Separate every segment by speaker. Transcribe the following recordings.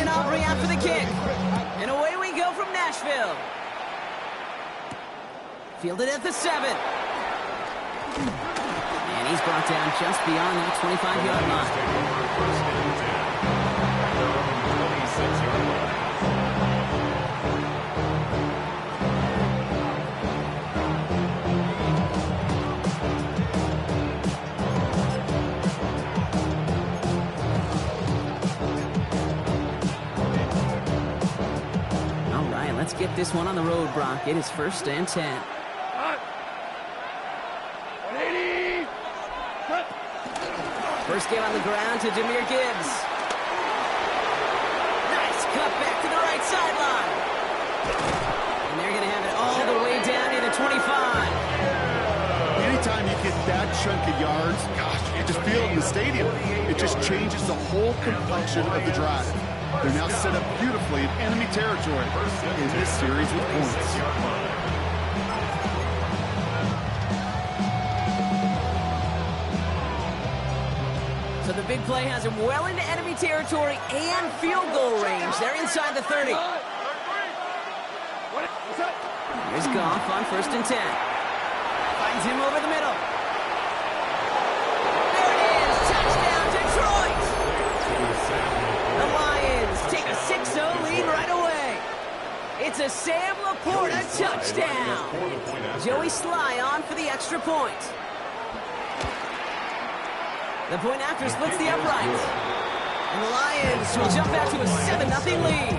Speaker 1: and Aubrey out for the kick. And away we go from Nashville. Fielded at the 7. And he's brought down just beyond that 25-yard line. Let's get this one on the road, Brock. It is 1st and 10. First game on the ground to Jahmyr Gibbs. Nice cut back to the right sideline. And they're going to have it all the way down to the 25.
Speaker 2: Anytime you get that chunk of yards, gosh, you just feel it in the stadium. It just changes the whole complexion of the drive. They're now set up beautifully in enemy territory in this series with points.
Speaker 1: So the big play has him well into enemy territory and field goal range. They're inside the 30. Here's Goff on 1st and 10. Finds him over the middle. There it is. Touchdown, Detroit. The Lions take a 6-0 lead right away. It's a Sam Laporta touchdown. Joey Sly on for the extra point. The point after splits the uprights. And the Lions will jump out to a 7-0 lead.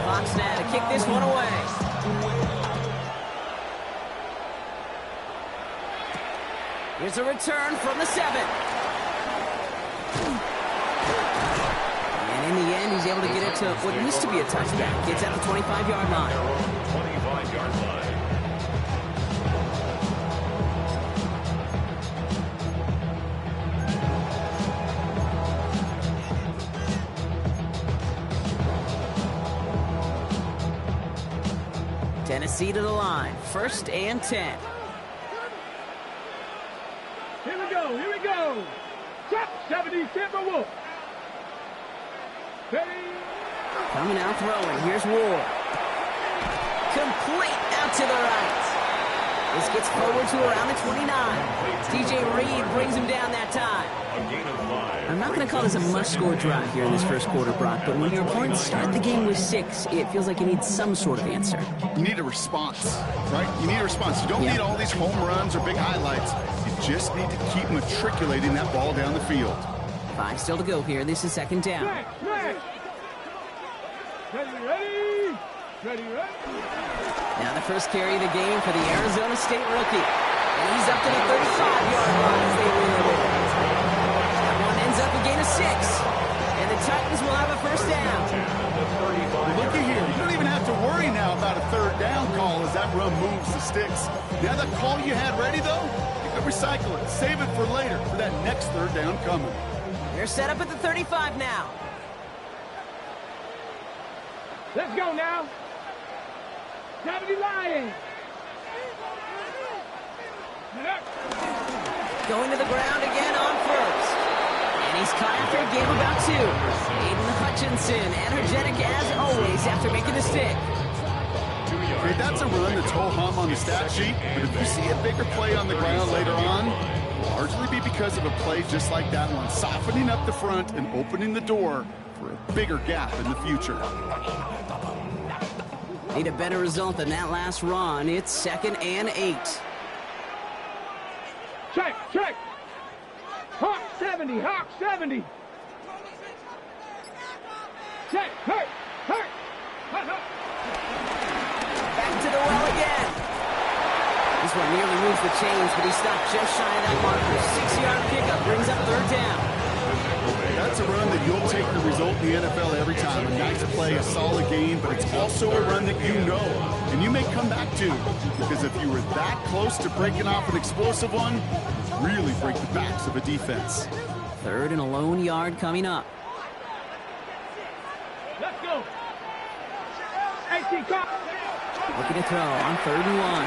Speaker 1: Fox now to kick this one away. Here's a return from the 7. And in the end, he's able to get it to what used to be a touchback. Gets at the 25-yard line.
Speaker 3: 25-yard line.
Speaker 1: Tennessee to the line. 1st and 10.
Speaker 4: Here we go. Top 70 Timberwolves.
Speaker 1: Coming out throwing. Here's Ward. Complete out to the right. This gets forward to around the 29. DJ Reed brings him down that time. I'm not going to call this a must-score drive here in this first quarter, Brock, but when your opponents start the game with 6, it feels like you need some sort of answer.
Speaker 2: You need a response, right? You need a response. You don't need all these home runs or big highlights. You just need to keep matriculating that ball down the field.
Speaker 1: 5 still to go here. This is 2nd down.
Speaker 4: Ready.
Speaker 1: Now the first carry of the game for the Arizona State rookie. And he's up to the 35-yard line as they win it. That one ends up a gain of 6. And the Titans will have a 1st down.
Speaker 2: Looky here. You don't even have to worry now about a 3rd down call as that run moves the sticks. Now that call you had ready, though, you can recycle it. Save it for later for that next 3rd down coming.
Speaker 1: They're set up at the 35 now.
Speaker 4: Let's go now. 70 Lions.
Speaker 1: Going to the ground again on 1st. And he's caught after a game about 2. Aiden Hutchinson, energetic as always after making the stick.
Speaker 2: Okay, that's a run that's ho-hum on the stat sheet, but if you see a bigger play on the ground later on, it'll largely be because of a play just like that one, softening up the front and opening the door for a bigger gap in the future.
Speaker 1: Need a better result than that last run. It's 2nd and 8.
Speaker 4: Check. Hawk 70. Check. Hurt.
Speaker 1: Back to the well again. This one nearly moves the chains, but he stopped just shy of that marker. 6-yard pickup brings up 3rd down.
Speaker 2: That's a run that you'll take the result in the NFL every time. A nice play, a solid game, but it's also a run that you know, and you may come back to, because if you were that close to breaking off an explosive one, really break the backs of a defense.
Speaker 1: 3rd and a lone yard coming up.
Speaker 4: Let's go. 18 cop.
Speaker 1: Looking to throw on 3rd and 1.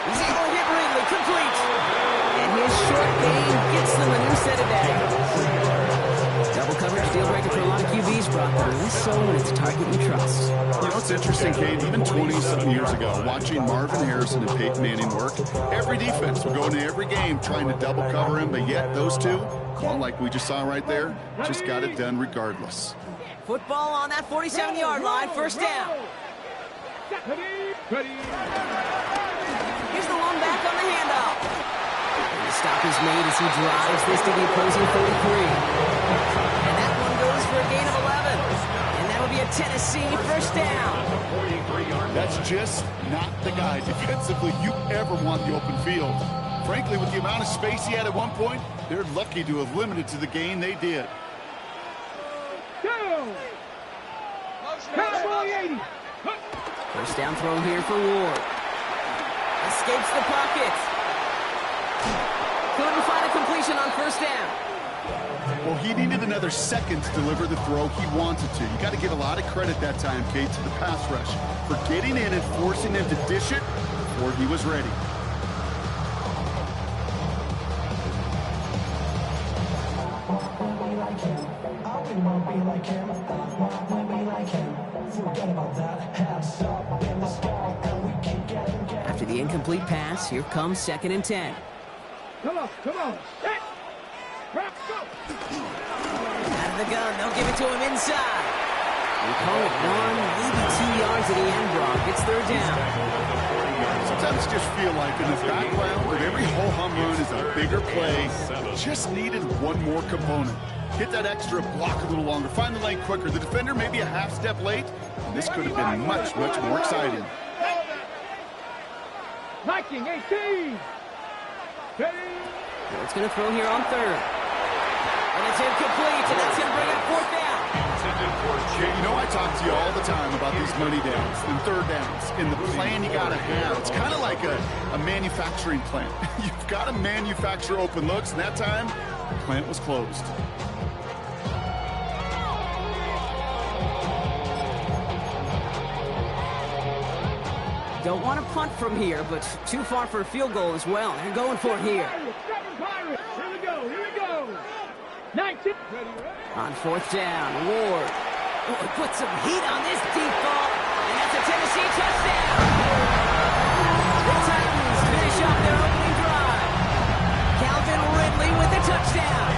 Speaker 1: He's able to hit Ridley, complete. And his short game gets them a new set of downs. Double coverage, deal breaker for a lot of QBs, Brock, but less so when it's a target you trust.
Speaker 2: You know, it's interesting, Kate, even 20-something years ago, watching Marvin Harrison and Peyton Manning work, every defense would go into every game trying to double cover him, but yet those two, well, like we just saw right there, just got it done regardless.
Speaker 1: Football on that 47-yard line, first down.
Speaker 4: Ready.
Speaker 1: Here's the long back on the handoff. And the stop is made as he drives this to the opposing 43. And that one goes for a gain of 11. And that'll be a Tennessee first down.
Speaker 2: That's just not the guy defensively you ever want the open field. Frankly, with the amount of space he had at one point, they're lucky to have limited to the gain they did.
Speaker 4: Cowboy 80.
Speaker 1: First down throw here for Ward. Escapes the pocket. Couldn't find a completion on first down.
Speaker 2: Well, he needed another second to deliver the throw he wanted to. You got to give a lot of credit that time, Kate, to the pass rush for getting in and forcing him to dish it before he was ready.
Speaker 1: After the incomplete pass, here comes 2nd and 10.
Speaker 4: Come on. Set. Rock, go.
Speaker 1: Out of the gun, they'll give it to him inside. We call it 1, maybe 2 yards at the end, Brock. It's third down.
Speaker 2: Sometimes just feel like in the background of every ho-hum run is a bigger play. Just needed one more component. Hit that extra block a little longer. Find the lane quicker. The defender may be a half step late. And this could have been much, much more exciting.
Speaker 4: Viking 18. Ready.
Speaker 1: It's going to throw here on third. And it's incomplete, and that's going to bring up fourth down.
Speaker 2: Yeah, you know, I talk to you all the time about these money downs and third downs and the plan you got to have. It's kind of like a manufacturing plant. You've got to manufacture open looks, and that time, the plant was closed.
Speaker 1: Don't want to punt from here, but too far for a field goal as well. They're going for it here.
Speaker 4: Pirates. Here we go. 19.
Speaker 1: On fourth down, Ward. Oh, put some heat on this deep ball, and that's a Tennessee touchdown. The Titans finish off their opening drive. Calvin Ridley with the touchdown.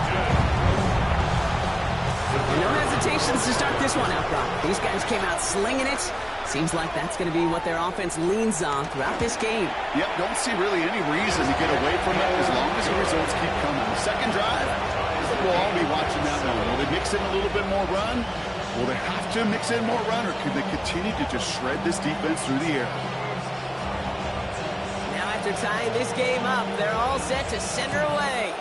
Speaker 1: And no hesitations to start this one out, Brock. These guys came out slinging it. Seems like that's going to be what their offense leans on throughout this game.
Speaker 2: Yep, don't see really any reason to get away from it as long as the results keep coming. The second drive, we'll all be watching that one. Will they mix in a little bit more run? Will they have to mix in more run, or can they continue to just shred this defense through the air?
Speaker 1: Now after tying this game up, they're all set to send her away.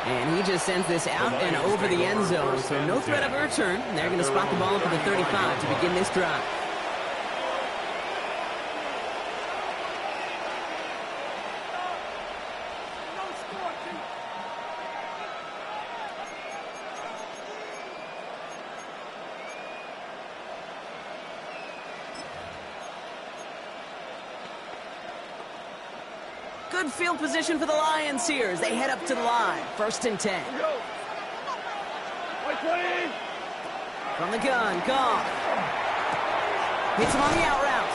Speaker 1: And he just sends this out and over the end zone, so no threat of a return. They're going to spot the ball up at the 35 to begin this drive. Good field position for the Lions here as they head up to the line. 1st and 10. From the gun, Goff. Hits him on the out route.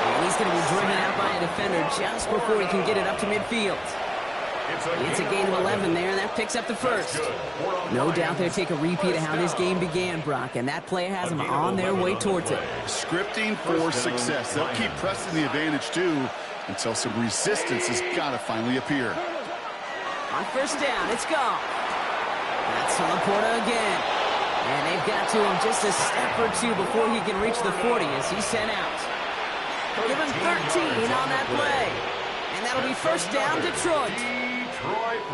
Speaker 1: And he's going to be driven out by a defender just before he can get it up to midfield. It's a gain of 11 there, and that picks up the first. No doubt they'll take a repeat of how this game began, Brock, and that play has them on their way towards it.
Speaker 2: Scripting for success. They'll keep pressing the advantage, too, until some resistance has got to finally appear.
Speaker 1: On first down, it's gone. That's Laporta again. And they've got to him just a step or two before he can reach the 40 as he's sent out. Give him 13 on that play. And that'll be first down, Detroit.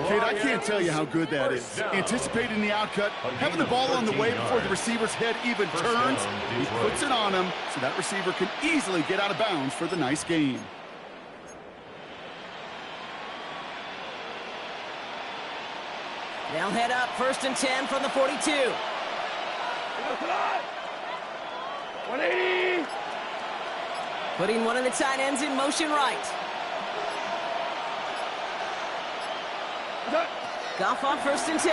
Speaker 2: Kate, I can't tell you how good that is. Anticipating the outcut, having the ball on the way before the receiver's head even turns. He puts it on him so that receiver can easily get out of bounds for the nice gain.
Speaker 1: They'll head up 1st and 10 from the 42.
Speaker 4: 180.
Speaker 1: Putting one of the tight ends in motion right. Goff on 1st and 10.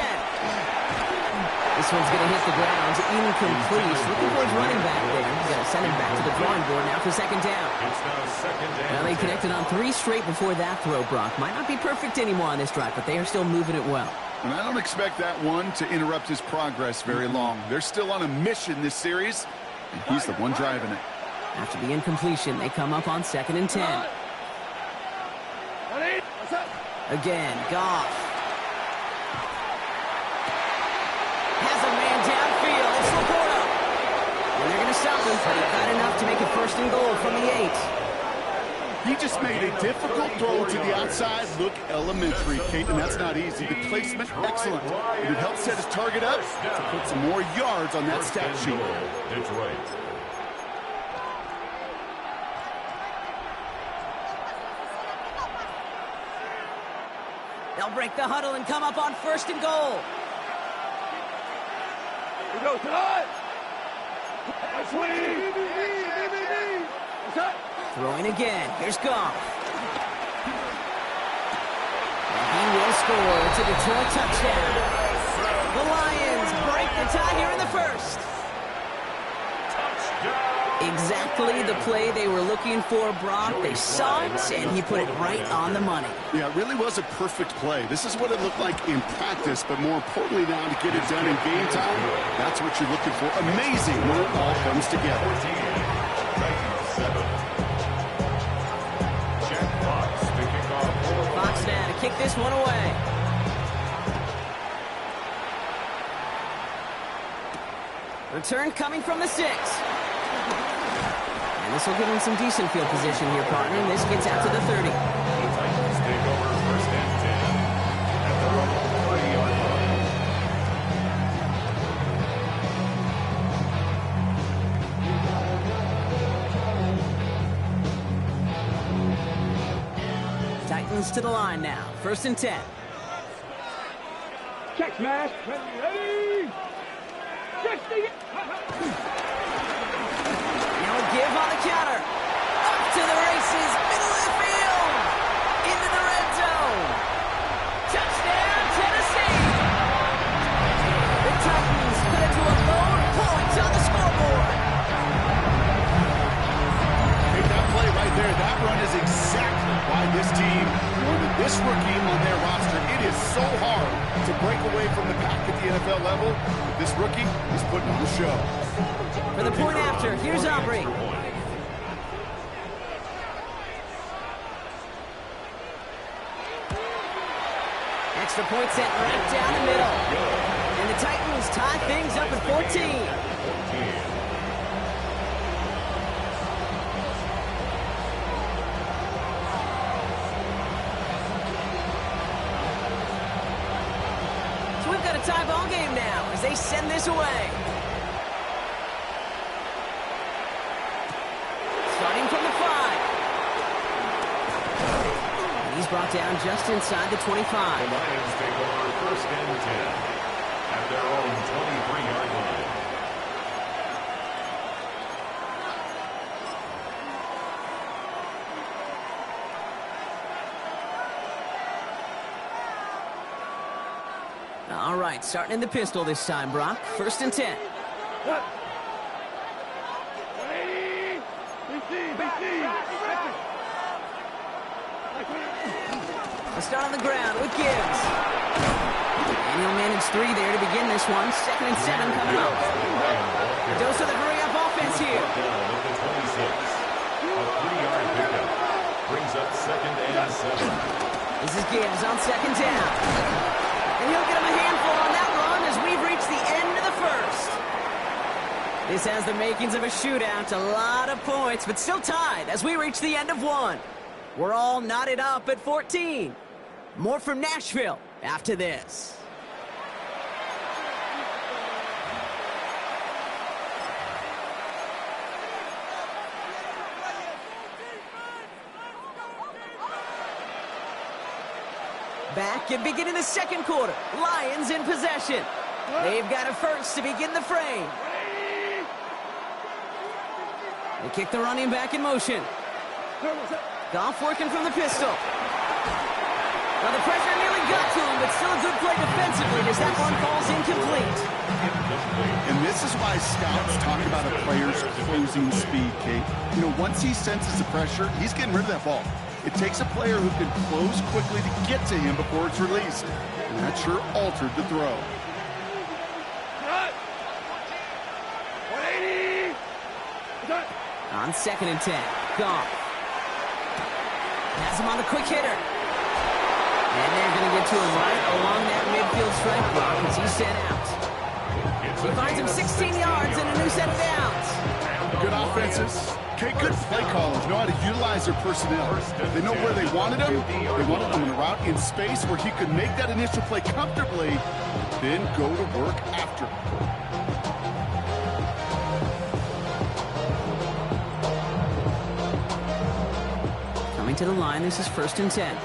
Speaker 1: This one's going to hit the ground. Incomplete. Looking for his running back there. He's got to send him back to the drawing board now for 2nd down.
Speaker 3: It's now 2nd down.
Speaker 1: Now they connected on 3 straight before that throw, Brock. Might not be perfect anymore on this drive, but they are still moving it well.
Speaker 2: And I don't expect that one to interrupt his progress very long. They're still on a mission this series, and he's the one driving it.
Speaker 1: After the incompletion, they come up on 2nd and 10. Again, Goff. Has a man downfield. It's Laporta. And they're going to stop him, but he got enough to make it 1st and goal from the 8.
Speaker 2: He just made a difficult throw to the outside look elementary, Kate, and that's not easy. The placement, excellent. And it helped set his target up to put some more yards on that stat sheet.
Speaker 3: Detroit.
Speaker 1: They'll break the huddle and come up on 1st and goal.
Speaker 4: We go tonight.
Speaker 1: Throwing again. Here's Goff. And he will score. It's a Detroit touchdown. The Lions break the tie here in the 1st. Exactly the play they were looking for, Brock. They saw it, and he put it right on the money.
Speaker 2: Yeah, it really was a perfect play. This is what it looked like in practice, but more importantly now to get it done in game time, that's what you're looking for. Amazing when it all comes together.
Speaker 1: Fox now to kick this one away. Return coming from the 6. And this will give him some decent field position here, partner. And this gets out to the 30.
Speaker 3: The Titans take over 1st and 10 at their own 30-yard line.
Speaker 1: Titans to the line now. 1st and 10.
Speaker 4: Check smash. Ready. 60.
Speaker 1: Now a give on the counter. Up to the races. Middle of the field. Into the red zone. Touchdown, Tennessee. The Titans cut it to a lone point on the scoreboard.
Speaker 2: Hey, that play right there, that run is exactly why this team wanted this rookie on their roster. It is so hard to break away from the pack at the NFL level. But this rookie is putting on a show.
Speaker 1: For the point after, here's Aubrey. Extra point set right down the middle. And the Titans tie things up at 14. So we've got a tie ball game now as they send this away. Starting from the 5. And he's brought down just inside the 25.
Speaker 3: The Lions take over 1st and 10 at their own 23-yard line.
Speaker 1: All right, starting in the pistol this time, Brock. 1st and 10. Let's start on the ground with Gibbs. And he'll manage 3 there to begin this one. 2nd and 7 coming up. A dose of the hurry-up offense here.
Speaker 3: Down at the 26. A 3-yard pickup brings up 2nd and 7.
Speaker 1: This is Gibbs on 2nd down. And he'll get him a handful on that run as we've reached the end of the 1st. This has the makings of a shootout. A lot of points, but still tied as we reach the end of 1. We're all knotted up at 14. More from Nashville after this. Back and beginning the 2nd quarter. Lions in possession. They've got a first to begin the frame. They kick the running back in motion. Goff working from the pistol. Well, the pressure nearly got to him, but still a good play defensively as that one falls incomplete.
Speaker 2: And this is why scouts talk about a player's closing speed, Kate. You know, once he senses the pressure, he's getting rid of that ball. It takes a player who can close quickly to get to him before it's released. And that sure altered the throw.
Speaker 4: 180.
Speaker 1: On 2nd and 10, Goff. Has him on the quick hitter. And they're going to get to him right along that midfield strike block as he's sent out. He finds him 16 yards and a new set of downs.
Speaker 2: Good offenses. Okay, good play callers know how to utilize their personnel. They know where they wanted him. They wanted him in a route in space where he could make that initial play comfortably, then go to work after.
Speaker 1: Coming to the line, this is 1st and 10.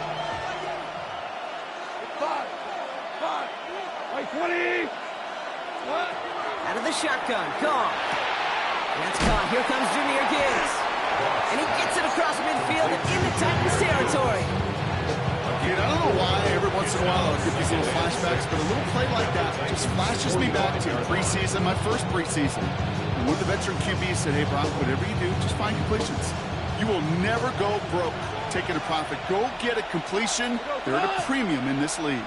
Speaker 4: 20.
Speaker 1: Out of the shotgun, Goff. That's caught. Here comes Jahmyr Gibbs. And he gets it across midfield and into Titans territory.
Speaker 2: Kid, I don't know why every once in a while I'll get these little flashbacks, but a little play like that just flashes me back to preseason, my first preseason. And one of the veteran QBs said, hey, Brock, whatever you do, just find completions. You will never go broke taking a profit. Go get a completion. They're at a premium in this league.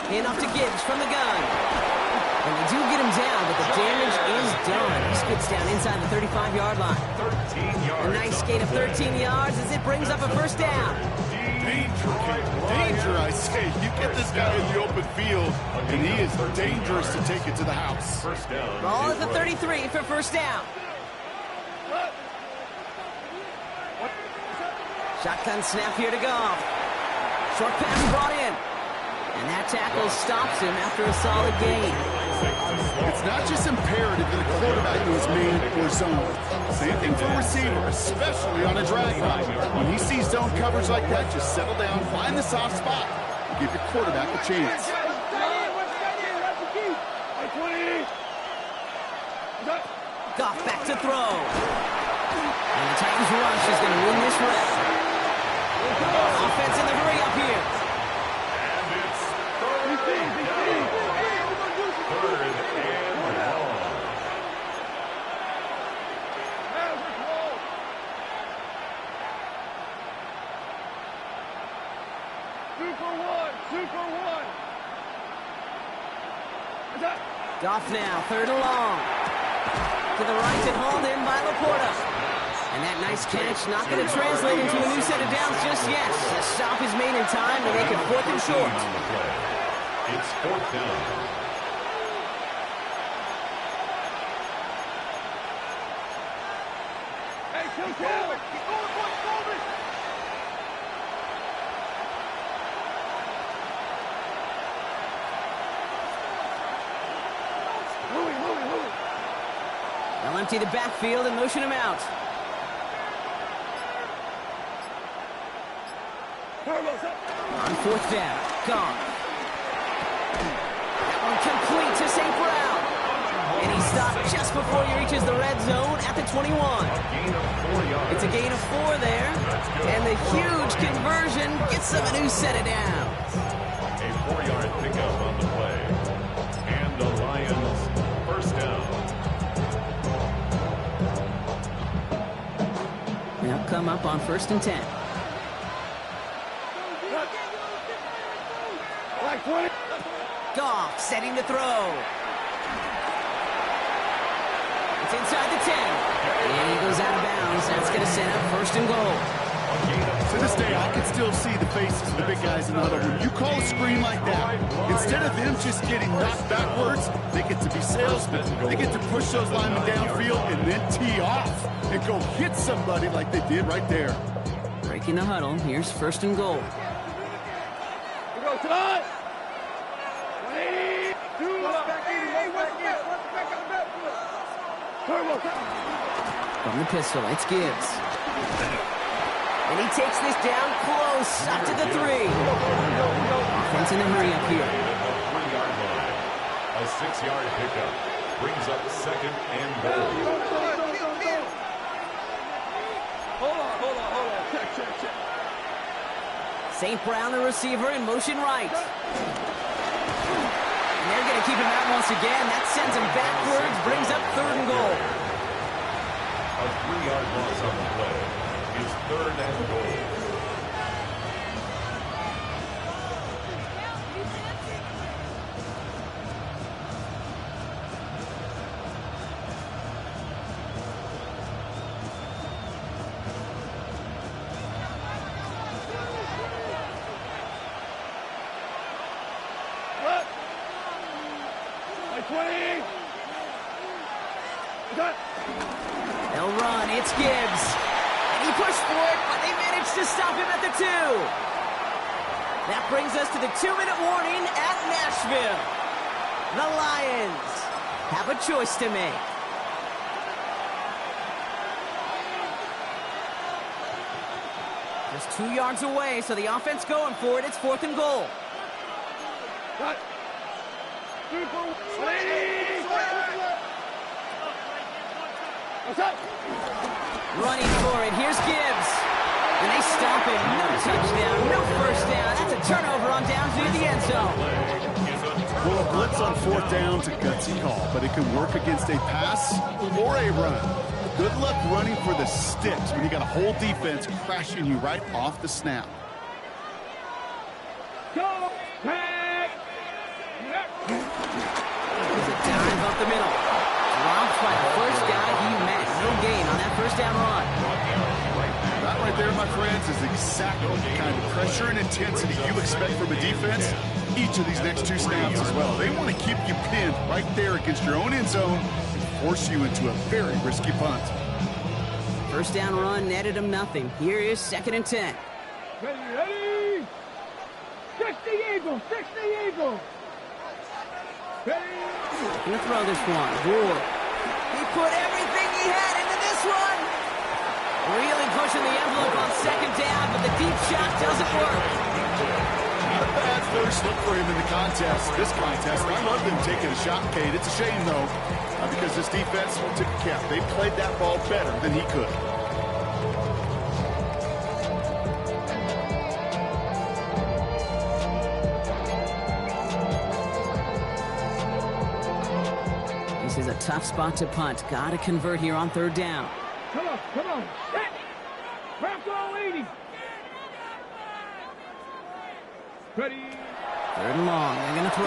Speaker 1: Hand off to Gibbs from the gun. And they do get him down, but the damage is done. He skids down inside the 35-yard line.
Speaker 3: 13 yards.
Speaker 1: A nice gain of 13 yards as it brings up a 1st down.
Speaker 2: Danger, I say. You get this guy in the open field, and he is dangerous to take it to the house.
Speaker 3: 1st down.
Speaker 1: Ball at the 33 for 1st down. Shotgun snap here to Goff. Short pass brought in. And that tackle stops him after a solid gain.
Speaker 2: It's not just imperative that a quarterback knows man or zone. Same thing for a receiver, especially on a drag route. When he sees zone coverage like that, just settle down, find the soft spot, and give your quarterback a chance.
Speaker 1: Goff back to throw. And the Titans rush is going to win this round. Offense in the hurry up here. Goff now, 3rd and long. To the right and hauled in by Laporta. And that nice catch not going to translate into a new set of downs just yet. The stop is made in time to make it 4th and short.
Speaker 3: It's 4th down.
Speaker 4: Hey, kill.
Speaker 1: They'll empty the backfield and motion him out. On 4th down, Goff. That one complete to St. Brown. And he stopped just before he reaches the red zone at the 21. It's a gain of 4 there. And the huge conversion gets them a new set of downs.
Speaker 3: A 4-yard pickup on the play. And the Lions 1st down.
Speaker 1: They'll come up on 1st and 10. Goff setting the throw. It's inside the 10. And he goes out of bounds. That's going to set up 1st and goal.
Speaker 2: To this day, I can still see the faces of the big guys in the huddle. When you call a screen like that, instead of them just getting knocked backwards, they get to be salesmen. They get to push those linemen downfield and then tee off and go hit somebody like they did right there.
Speaker 1: Breaking the huddle. Here's 1st and goal.
Speaker 4: We go tonight.
Speaker 1: From the pistol, it's Gibbs. And he takes this down close, up to the 3. Offense in a hurry up here.
Speaker 3: A 6-yard pickup brings up second and goal.
Speaker 4: Hold on. Check.
Speaker 1: St. Brown, the receiver, in motion right. And they're going to keep him out once again. That sends him backwards, brings up third and goal.
Speaker 3: A 3-yard loss on the play. It's third and goal.
Speaker 1: They'll run. It's Gibbs. And he pushed for it, but they managed to stop him at the 2. That brings us to the 2-minute warning at Nashville. The Lions have a choice to make. Just 2 yards away, so the offense going for it. It's 4th and goal.
Speaker 4: Cut. What's up?
Speaker 1: Running for it. Here's Gibbs. And they stop him. No touchdown, no first down. That's a turnover on downs near the end zone.
Speaker 2: Well, a blitz on 4th down is a gutsy call, but it can work against a pass or a run. Good luck running for the sticks when you got a whole defense crashing you right off the snap.
Speaker 4: Go back.
Speaker 1: There's a dive up the middle. Dropped by the first guy he met. No gain on that first down run.
Speaker 2: That right there, my friends, is exactly the kind of pressure and intensity you expect from a defense each of these next 2 snaps as well. They want to keep you pinned right there against your own end zone and force you into a very risky punt.
Speaker 1: First down run netted him nothing. Here is 2nd and 10.
Speaker 4: Ready? 60 Eagles. Ready?
Speaker 1: Gonna throw this one. Ward. He put everything he had into this one. Really pushing the envelope on 2nd down, but the deep shot doesn't work.
Speaker 2: Not a bad first look for him in the this contest. I love them taking a shot, Kate. It's a shame, though, because this defense took a cap. They played that ball better than he could.
Speaker 1: This is a tough spot to punt. Got to convert here on 3rd down.
Speaker 4: Come on. Set. Bronco leading. Ready?
Speaker 1: 3rd and long. They're going to throw.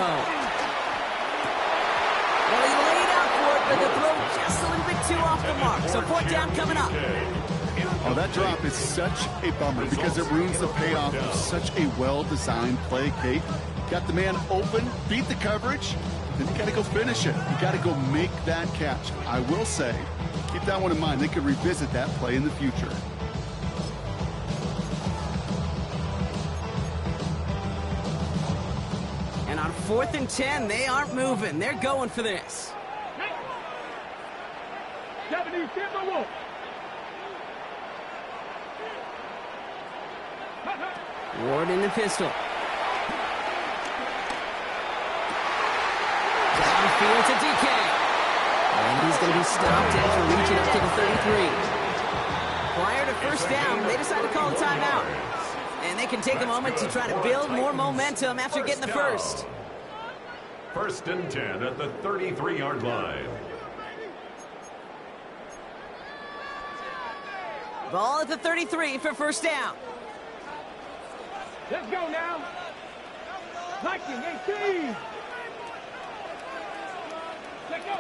Speaker 1: Well, he laid out for it, but the throw just a little bit too off the mark. So 4th down coming up.
Speaker 2: Oh, that drop is such a bummer because it ruins the payoff of such a well-designed play, Kate. Got the man open, beat the coverage, then you got to go finish it. You got to go make that catch. I will say, keep that one in mind. They could revisit that play in the future.
Speaker 1: And on 4th and 10, they aren't moving. They're going for this.
Speaker 4: 70 Timberwolves.
Speaker 1: Ward in the pistol. Downfield to DK. And he's going to be stopped after reaching up to the 33. Prior to first down, they decide to call a timeout. And they can take a moment to try to build more momentum after getting the first.
Speaker 3: 1st and 10 at the 33-yard line.
Speaker 1: Ball at the 33 for first down.
Speaker 4: Let's go now. Viking 18. Let's go.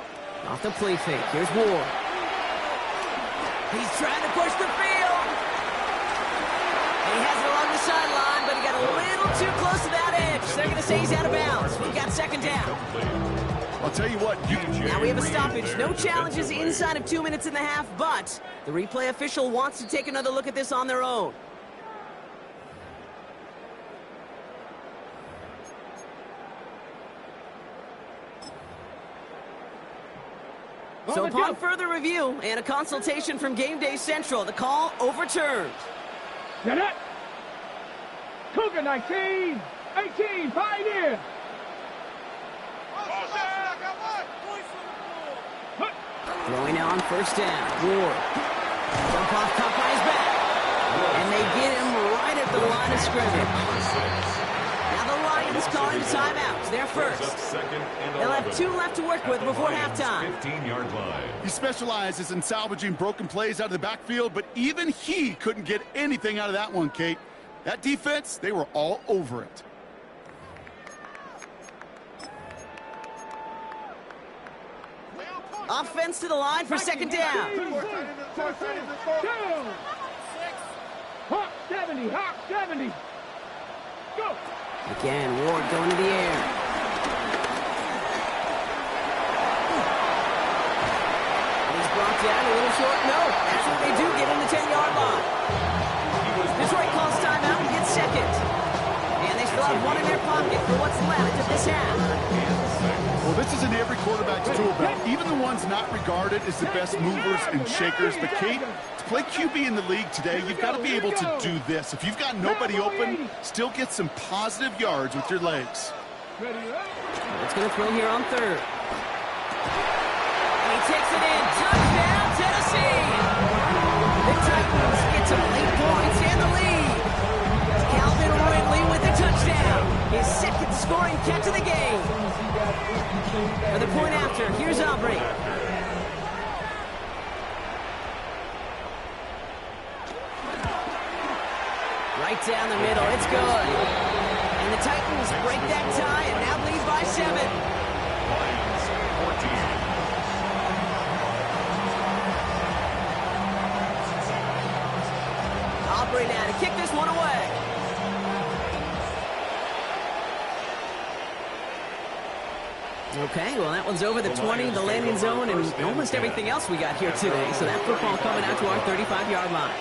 Speaker 1: Off the play fake. Here's Ward. He's trying to push the field. And he has it along the sideline, but he got a little too close to that edge. They're going to say he's out of bounds. We've got 2nd down.
Speaker 2: I'll tell you what.
Speaker 1: Now we have a stoppage. No challenges inside of 2 minutes and a half, but the replay official wants to take another look at this on their own. So upon further review and a consultation from Game Day Central, the call overturned.
Speaker 4: Get it. Cougar 19. 18. Pioneer.
Speaker 1: Throwing now on first down. Ward. Jump off, caught by his back. And they get him right at the line of scrimmage. Now the Lions calling timeouts. They're first. They'll have 2 left to work with before halftime.
Speaker 3: 15-yard line.
Speaker 2: He specializes in salvaging broken plays out of the backfield, but even he couldn't get anything out of that one, Kate. That defense, they were all over it.
Speaker 1: Offense to the line for second down.
Speaker 4: 70, hot 70. Go.
Speaker 1: Again, Ward going to the air. And he's brought down a little short. No, that's what they do, get him the 10-yard line. Detroit calls timeout and gets second. And they still have 1 in their pocket for what's left of this half.
Speaker 2: Well, this is in every quarterback's tool belt. Even the ones not regarded as the best movers and shakers. But, Kate, to play QB in the league today, you've got to be able to do this. If you've got nobody open, still get some positive yards with your legs.
Speaker 1: It's going to throw here on third. And he takes it in. Touchdown, Tennessee! The Titans get to 8 points and the lead. Calvin Ridley with the touchdown. His second scoring catch of the game. For the point after, here's Aubrey. Right down the middle, it's good. And the Titans break that tie and now lead by 7.
Speaker 3: Lions 14.
Speaker 1: Aubrey now to kick this one away. Okay, well, that one's over the 20, the landing zone, and almost everything else we got here today. So that football coming out to our 35-yard line.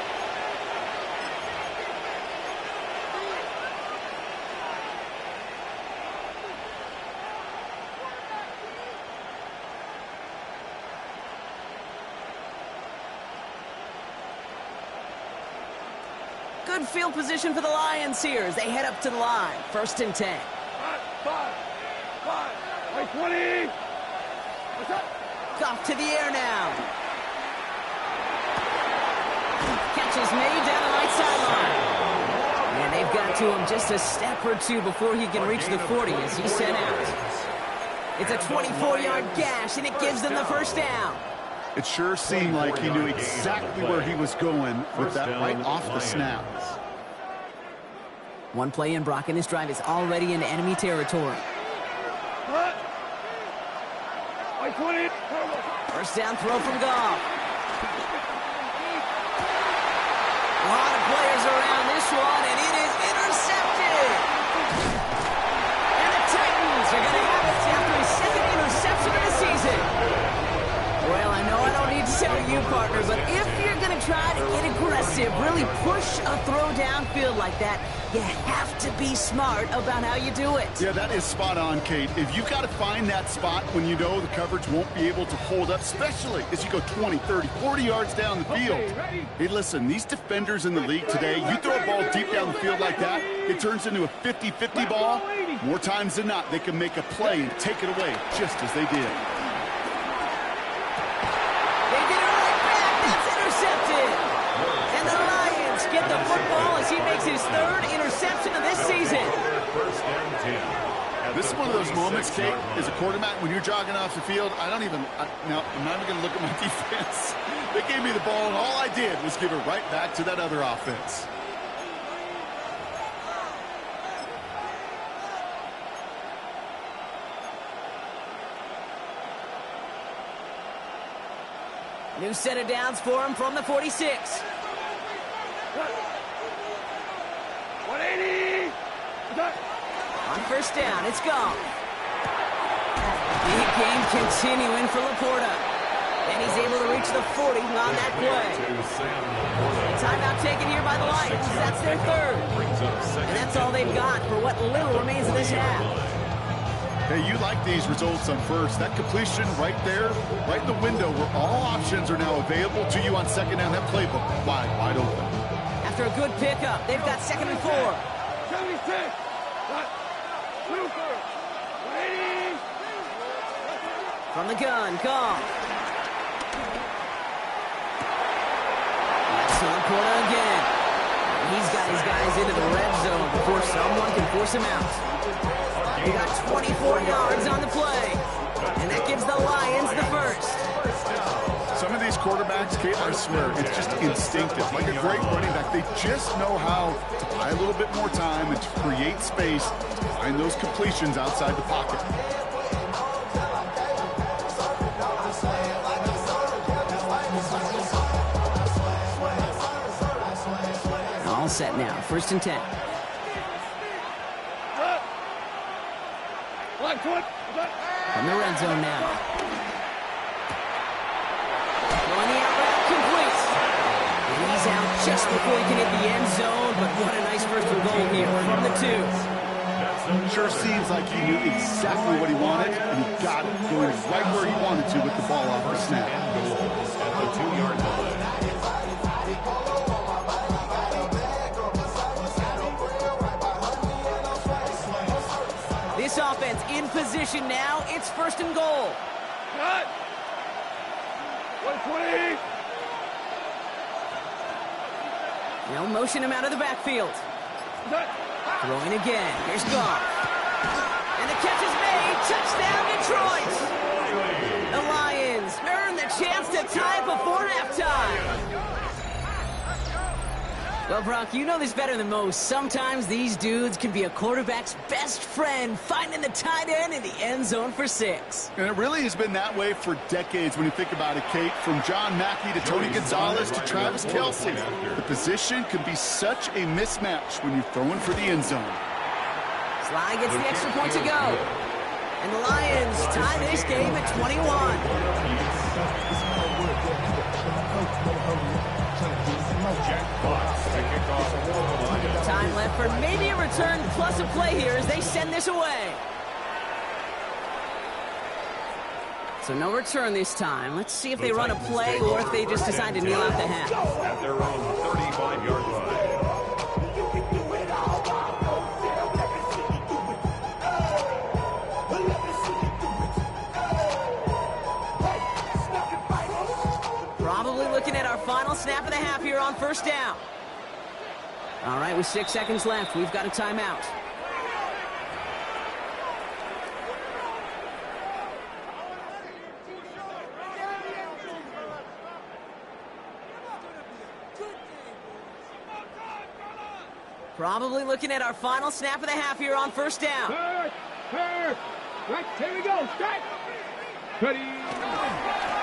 Speaker 1: Good field position for the Lions here as they head up to the line. 1st and 10.
Speaker 4: 5. 20. What's up?
Speaker 1: Goff to the air now. Catch is made down the right sideline. And they've got to him just a step or 2 before he can reach the 40 as he's sent out. It's a 24-yard gash, and it gives them the first down.
Speaker 2: It sure seemed like he knew exactly where he was going with that right off the snap.
Speaker 1: One play in, Brock, and his drive is already into enemy territory.
Speaker 4: 20.
Speaker 1: First down throw from Goff. A lot of players around this one, and it is intercepted. And the Titans are going to have it after his 2nd interception of the season. Well, I know I don't need to tell you, partner, but if you're going to try to get aggressive, really push a throw downfield like that, you have to be smart about how you do it.
Speaker 2: Yeah, that is spot on, Kate. If you've got to find that spot when you know the coverage won't be able to hold up, especially as you go 20, 30, 40 yards down the field. Hey, listen, these defenders in the league today, you throw a ball deep down the field like that, it turns into a 50-50 ball. More times than not, they can make a play and take it away, just as they did.
Speaker 1: They get it right back. That's intercepted. And the Lions get the football as he makes his 3rd interception of this season.
Speaker 3: First and 10.
Speaker 2: This is one of those moments, Kate, as a quarterback, when you're jogging off the field, now, I'm not even going to look at my defense. They gave me the ball, and all I did was give it right back to that other offense.
Speaker 1: New set of downs for him from the 46.
Speaker 4: 180.
Speaker 1: On first down, it's gone. Big game continuing for Laporta. And he's able to reach the 40 on that play. Timeout taken here by the Lions. That's their 3rd. And that's all they've got for what little remains of this half.
Speaker 2: Hey, you like these results on first. That completion right there, right in the window where all options are now available to you on 2nd down. That playbook wide open.
Speaker 1: After a good pickup, they've got 2nd and 4.
Speaker 4: 76. 180.
Speaker 1: From the gun, Goff. That's Laporta again. He's got his guys into the red zone before someone can force him out. He got 24 yards on the play. And that gives the Lions the first.
Speaker 2: Some of these quarterbacks, Kate, I swear, it's just instinctive. Like a great running back, they just know how to buy a little bit more time and to create space to find those completions outside the pocket.
Speaker 1: All set now, 1st and 10. From the red zone now. Throwing the out route, complete. And he's out just before he can hit the end zone, but what a nice first and goal here from the 2.
Speaker 2: Sure seems like he knew exactly what he wanted, and he got it, going right where he wanted to with the ball off the snap.
Speaker 3: At the 2-yard line.
Speaker 1: This offense in position now. It's 1st and goal.
Speaker 4: Cut. 120.
Speaker 1: They'll motion him out of the backfield.
Speaker 4: Cut.
Speaker 1: Throwing again. Here's Goff. And the catch is made. Touchdown, Detroit. The Lions earn the chance to tie before halftime. Well, Brock, you know this better than most. Sometimes these dudes can be a quarterback's best friend, finding the tight end in the end zone for 6.
Speaker 2: And it really has been that way for decades when you think about it, Kate. From John Mackey to Tony Gonzalez to Travis Kelce. The position can be such a mismatch when you're throwing for the end zone.
Speaker 1: Sly gets the extra point to go. And the Lions tie this game at 21. Time left for maybe a return plus a play here as they send this away. So no return this time. Let's see if they run a play or if they just decide to kneel out the half.
Speaker 3: At their own 35-yard line.
Speaker 1: Probably looking at our final snap of the half here on 1st down. All right, with 6 seconds left, we've got a timeout. Probably looking at our final snap of the half here on 1st down.
Speaker 4: Right, here we go. Strike. Ready.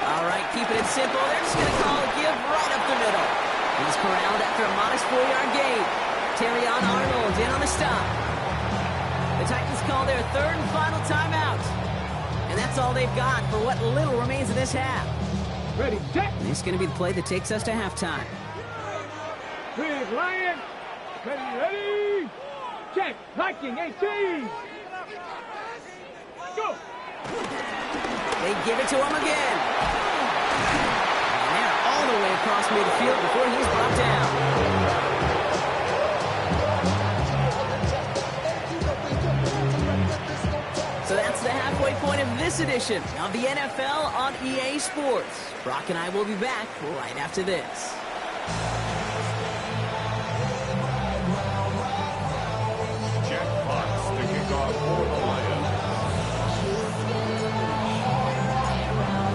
Speaker 1: All right, keeping it simple. They're just going to call a give right up the middle. He's corralled after a modest 4-yard gain. Terrion Arnold in on the stop. The Titans call their 3rd and final timeout. And that's all they've got for what little remains of this half.
Speaker 4: Ready, set.
Speaker 1: And this is going to be the play that takes us to halftime.
Speaker 4: Big Lion. Ready. Check. Viking 18. Go.
Speaker 1: They give it to him again. And they're all the way across midfield before he's brought down. So that's the halfway point of this edition of the NFL on EA Sports. Brock and I will be back right after this.
Speaker 3: Jack Fox to kick off for the Lions.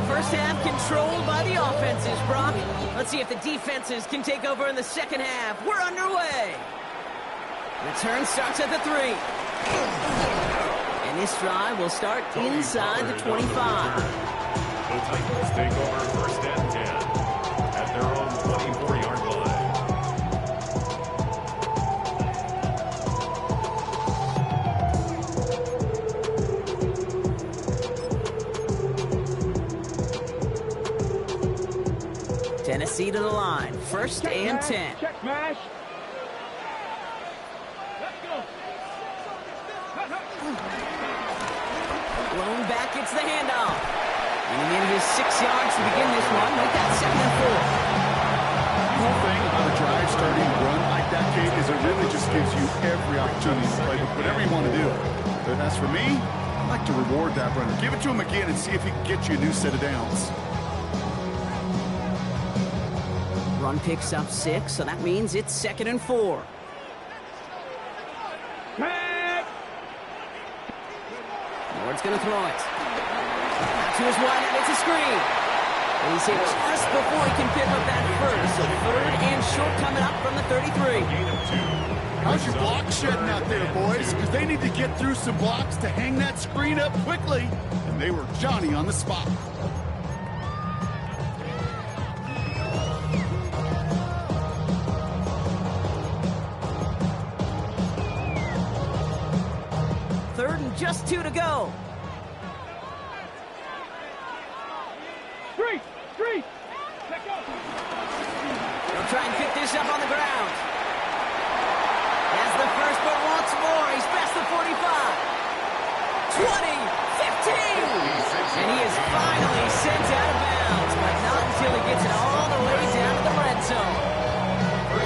Speaker 1: First half controlled by the offenses, Brock. Let's see if the defenses can take over in the second half. We're underway. Return starts at the 3. And this drive will start inside the 25.
Speaker 3: The Titans take over 1st and 10 at their own 24-yard line.
Speaker 1: Tennessee to the line. 1st and 10.
Speaker 4: Check mash. Let's go.
Speaker 1: Blown back, it's the handoff. And he manages 6 yards to begin this one. Make that 2nd and 4.
Speaker 2: The whole thing about a drive starting to run like that, Kate, is it really just gives you every opportunity to play with whatever you want to do. But as for me, like to reward that runner. Give it to him again and see if he can get you a new set of downs.
Speaker 1: Run picks up 6, so that means it's 2nd and 4. Ward's going to throw it. Out to his wide, and it's a screen. And he's hit just before he can pick up that first. So 3rd and short coming up from the 33.
Speaker 2: How's your block shedding out there, boys? Because they need to get through some blocks to hang that screen up quickly. And they were Johnny on the spot.
Speaker 1: Just 2 to go.
Speaker 4: Street!
Speaker 1: They'll try and pick this up on the ground. Has the first, but wants more. He's past the 45. 20, 15. And he is finally sent out of bounds, but not until he gets it all the way down to the red zone.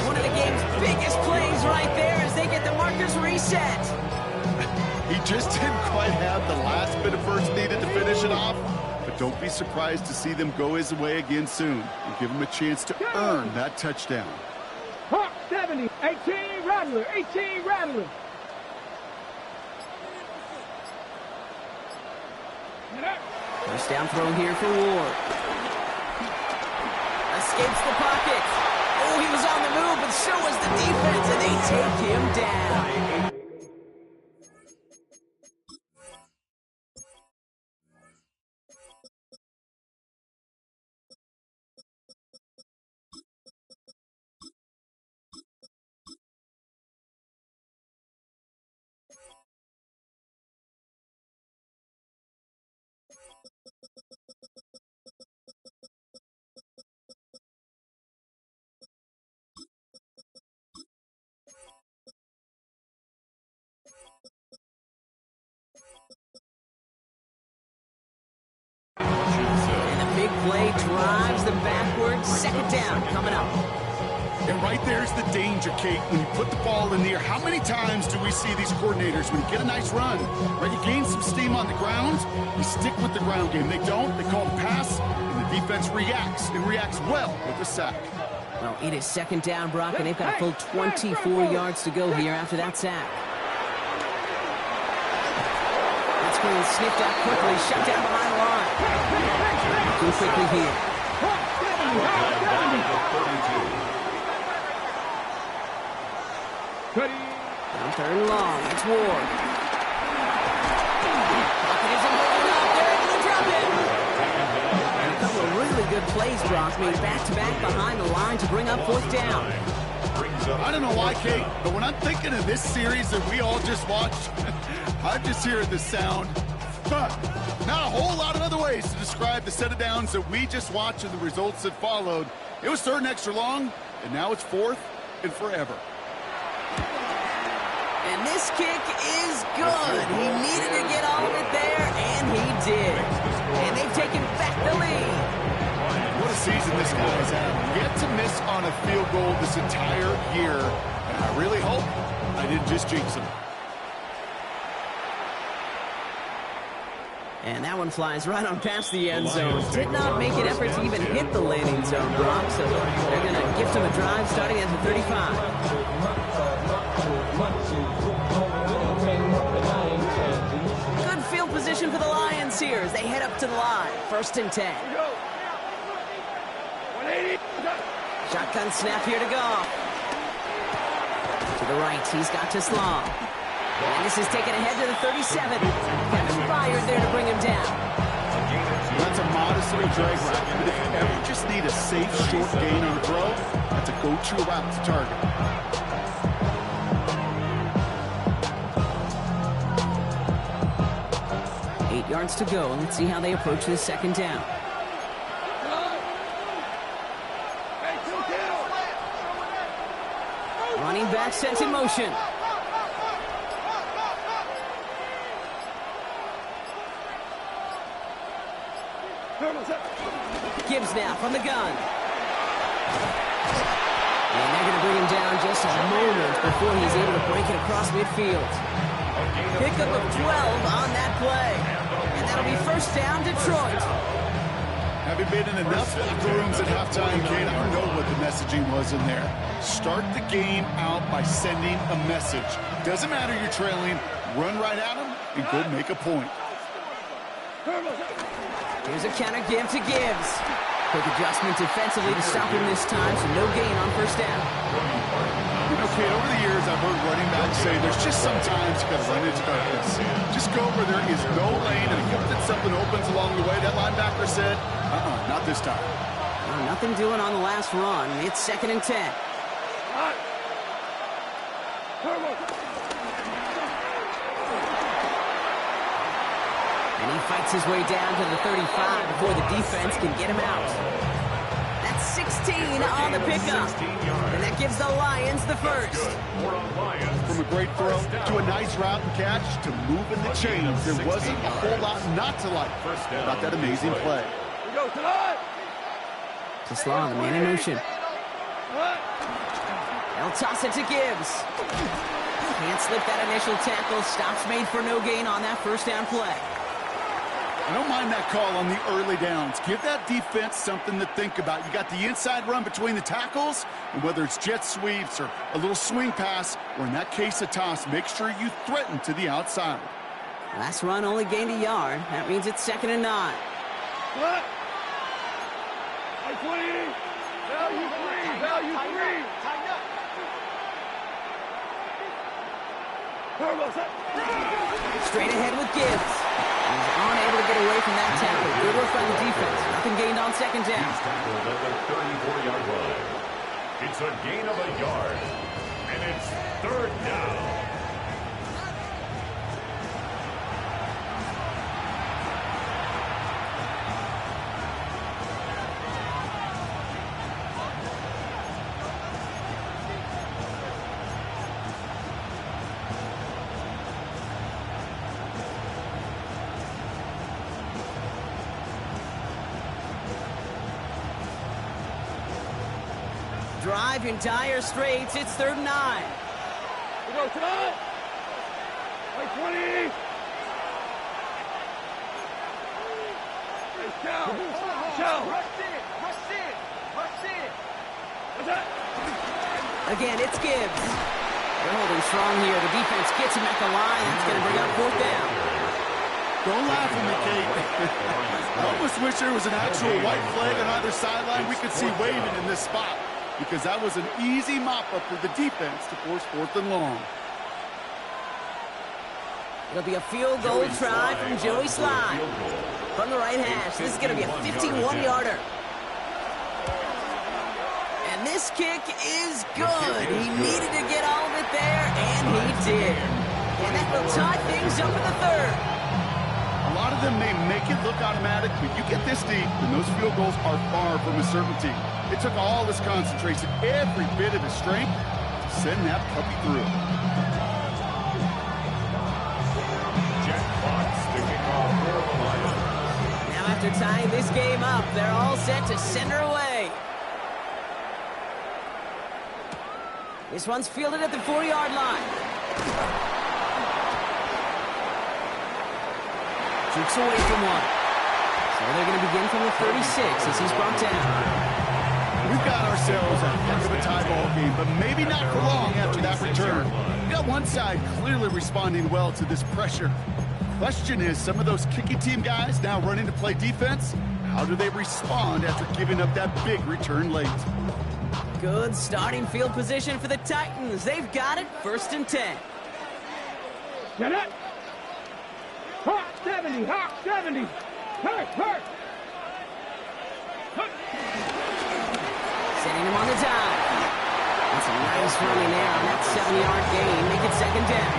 Speaker 1: One of the game's biggest plays right there as they get the markers reset.
Speaker 2: He just didn't quite have the last bit of first needed to finish it off. But don't be surprised to see them go his way again soon and give him a chance to earn that touchdown.
Speaker 4: Hawk 70, 18 Rattler, 18 Rattler.
Speaker 1: First down throw here for Ward. Escapes the pocket. Oh, he was on the move, but so was the defense, and they take him down. And the big play drives them backwards. 2nd down coming up.
Speaker 2: And right there's the danger, Kate. When you put the ball in the air, how many times do we see these coordinators, when you get a nice run, right, you gain some steam on the ground, you stick with the ground game. They don't, they call the pass, and the defense reacts, and reacts well with the sack.
Speaker 1: Well, it is 2nd down, Brock, and they've got a full 24 yards to go here after that sack. That's being sniffed out quickly, shut down behind the line. Too quickly here. Down 3rd and long. It's Ward. Pocket isn't moving up. They're able to drop it. And a couple of really good plays, Brock, made back-to-back behind the line to bring up 4th down.
Speaker 2: I don't know why, Kate, but when I'm thinking of this series that we all just watched, I'm just hearing the sound. But not a whole lot of other ways to describe the set of downs that we just watched and the results that followed. It was 3rd and extra long, and now it's 4th and forever.
Speaker 1: And this kick is good. He needed to get all of it there, and he did. And they've taken back the lead.
Speaker 2: What a season this guy has had. Yet to miss on a field goal this entire year. And I really hope I didn't just jinx him.
Speaker 1: And that one flies right on past the end zone. Did not make an effort to even hit the landing zone, Brock. So they're going to gift him a drive starting at the 35. Good field position for the Lions here as they head up to the line. 1st and 10. Shotgun snap here to Goff. To the right, he's got to Sloan. And this is taken ahead to the 37. Kevin Byard there to bring him down.
Speaker 2: That's a modest little drag route. But if you ever just need a safe, short gain on a throw, that's a go-to route to target.
Speaker 1: Eight yards to go. Let's see how they approach this 2nd down. Running back sent in motion. Gibbs now from the gun. And they're going to bring him down just a moment before he's able to break it across midfield. Pickup of 12 on that play. And that'll be first down, Detroit.
Speaker 2: Having been in enough locker rooms at halftime, Kate, I don't know what the messaging was in there. Start the game out by sending a message. Doesn't matter you're trailing, run right at them and go make a point.
Speaker 1: Here's a counter give to Gibbs. Quick adjustment defensively to stop him this time, so no gain on first down.
Speaker 2: You know, Kate, over the years, I've heard running backs say there's just sometimes you got to run into darkness. Just go where there is no lane, and hope that something opens along the way. That linebacker said, not this time.
Speaker 1: Well, nothing doing on the last run. It's 2nd and 10. And he fights his way down to the 35 before the defense can get him out. That's 16 on the pickup. And that gives the Lions the first.
Speaker 2: From a great throw to a nice route and catch to moving the chains, there wasn't a whole lot not to like about that amazing play.
Speaker 1: TeSlaa, the man in motion. They'll toss it to Gibbs. Can't slip that initial tackle. Stops made for no gain on that first down play.
Speaker 2: I don't mind that call on the early downs. Give that defense something to think about. You got the inside run between the tackles, and whether it's jet sweeps or a little swing pass, or in that case a toss, make sure you threaten to the outside.
Speaker 1: Last run only gained a yard. That means it's 2nd and 9.
Speaker 4: What? Value three.
Speaker 1: Straight ahead with Gibbs. He's unable to get away from that tackle. Good work by the defense. Nothing gained on 2nd down.
Speaker 3: He's tackled at the 34-yard line. It's a gain of a yard, and it's 3rd down.
Speaker 1: Drive in dire straits. It's 3rd and 9.
Speaker 4: We go tonight. 20. Show.
Speaker 1: Again, it's Gibbs. They're holding strong here. The defense gets him at the line. It's going to bring up 4th down.
Speaker 2: Don't laugh at me, Kate. I almost wish there was an actual white flag on either sideline we could see waving in this spot, because that was an easy mop-up for the defense to force 4th and long.
Speaker 1: It'll be a field goal try from Joey Slye. From the right hash, this is going to be a 51-yarder. And this kick is good. He needed to get all of it there, and he did. And that will tie things up in the 3rd.
Speaker 2: A lot of them may make it look automatic, but you get this deep, and those field goals are far from a certainty. It took all his concentration, every bit of his strength, to send that puppy through.
Speaker 1: Now after tying this game up, they're all set to send her away. This one's fielded at the 4-yard line. Jukes away from one. So they're going to begin from the 36 as he's brought down.
Speaker 2: We've got ourselves a heck of a tie ball game, but maybe not for long after that return. We got one side clearly responding well to this pressure. Question is, some of those kicking team guys now running to play defense, how do they respond after giving up that big return late?
Speaker 1: Good starting field position for the Titans. They've got it, 1st and 10.
Speaker 4: Get it. Hawk 70. Hurt.
Speaker 1: Sending him on the dive. That's a nice running there on that 7-yard gain. Make it 2nd down.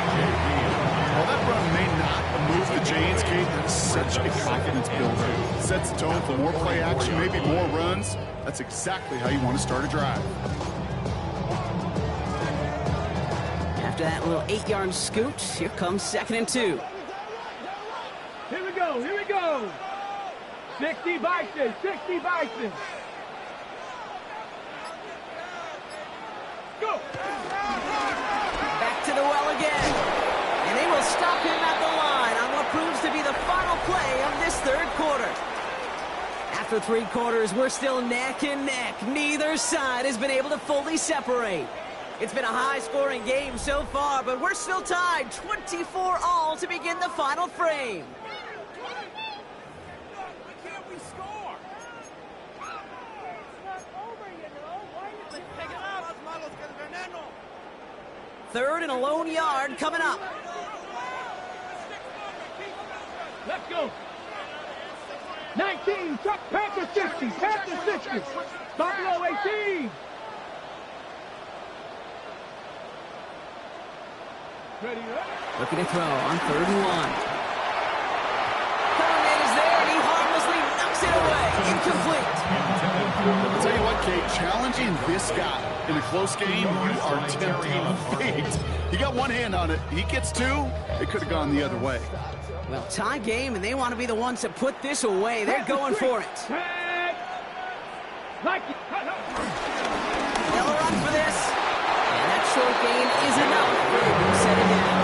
Speaker 2: While that run may not move the chains, Kate, that's such a confidence builder. Sets the tone for more play action, maybe more runs. That's exactly how you want to start a drive.
Speaker 1: After that little 8-yard scoot, here comes 2nd and 2.
Speaker 4: Here we go. 60 Bison. Go.
Speaker 1: Back to the well again. And they will quarter. After 3 quarters, we're still neck and neck. Neither side has been able to fully separate. It's been a high-scoring game so far, but we're still tied 24-all to begin the final frame. Third and a lone yard coming up.
Speaker 4: Let's go. 19, Chuck Panther 60, Panther 60. Buffalo 18. Ready,
Speaker 1: Looking to throw on 3rd and 1. Herman is there, and he harmlessly knocks it away. Incomplete.
Speaker 2: I'll tell you what, Kate, challenging this guy in a close game, you are tempting fate. He got one hand on it. He gets 2. It could have gone the other way.
Speaker 1: Well, tie game, and they want to be the ones that put this away. They're going for it.
Speaker 4: Like it.
Speaker 1: They'll run for this. And that short gain is enough for him to set it down.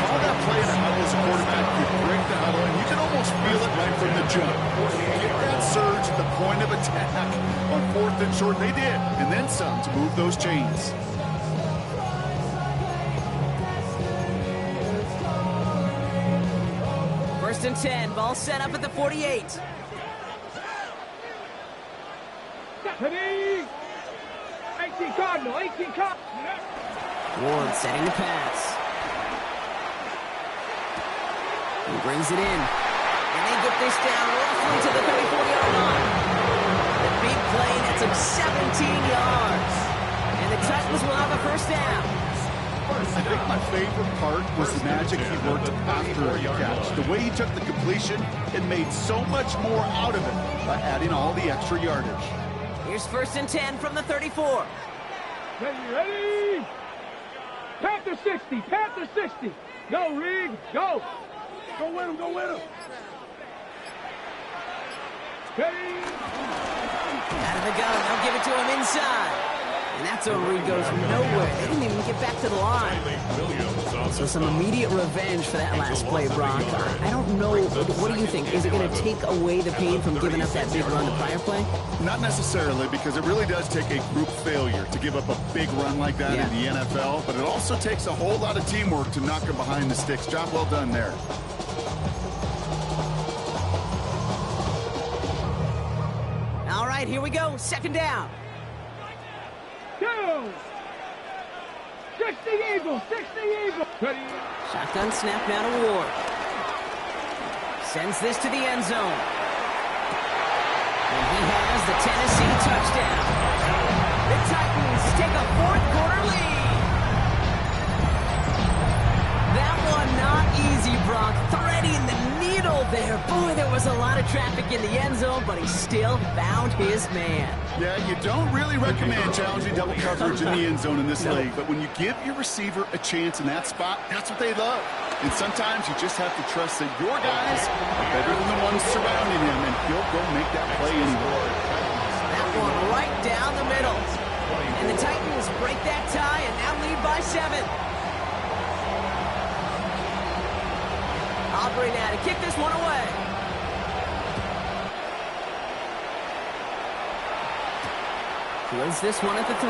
Speaker 2: Call that play in a huddle as a quarterback. You break the huddle, and you can almost feel it right from the jump. Get that surge at the point of attack on 4th and short. They did, and then some to move those chains.
Speaker 1: First and 10, ball set up at the 48.
Speaker 4: Ready. 18 Cardinal, 18 Cardinal.
Speaker 1: Ward setting the pass. He brings it in. And they get this down roughly to the 34-yard line. The big play nets him 17 yards. And the Titans will have a first down.
Speaker 2: I think my favorite part was the magic he worked after the catch. The way he took the completion and made so much more out of it by adding all the extra yardage.
Speaker 1: Here's first and 10 from the 34.
Speaker 4: Ready. Panther 60, Panther 60. Go, Reed, go. Go with him, go with him. Ready.
Speaker 1: Out of the gun, they'll give it to him inside. And that's where Reed goes nowhere. They didn't even get back to the line. So some immediate revenge for that last play, Brock. I don't know. What do you think? Is it going to take away the pain from giving up that big run the prior play?
Speaker 2: Not necessarily, because it really does take a group failure to give up a big run like that in the NFL. But it also takes a whole lot of teamwork to knock him behind the sticks. Job well done there.
Speaker 1: All right, here we go. Second down.
Speaker 4: 60 Eagles, 60 Eagles. Ready.
Speaker 1: Shotgun snap now to Ward. Sends this to the end zone. And he has the Tennessee touchdown. The Titans take a 4th quarter lead. That one not easy, Brock. Threading the needle there. Boy, there was a lot of traffic in the end zone, but he still found his man.
Speaker 2: Yeah, you don't really recommend challenging double coverage in the end zone in this league, but when you give your receiver a chance in that spot, that's what they love. And sometimes you just have to trust that your guys are better than the ones surrounding him, and he'll go make that play anyway.
Speaker 1: That one right down the middle. And the Titans break that tie and now lead by 7. Aubrey now to kick this one away. Fields this one at the 3.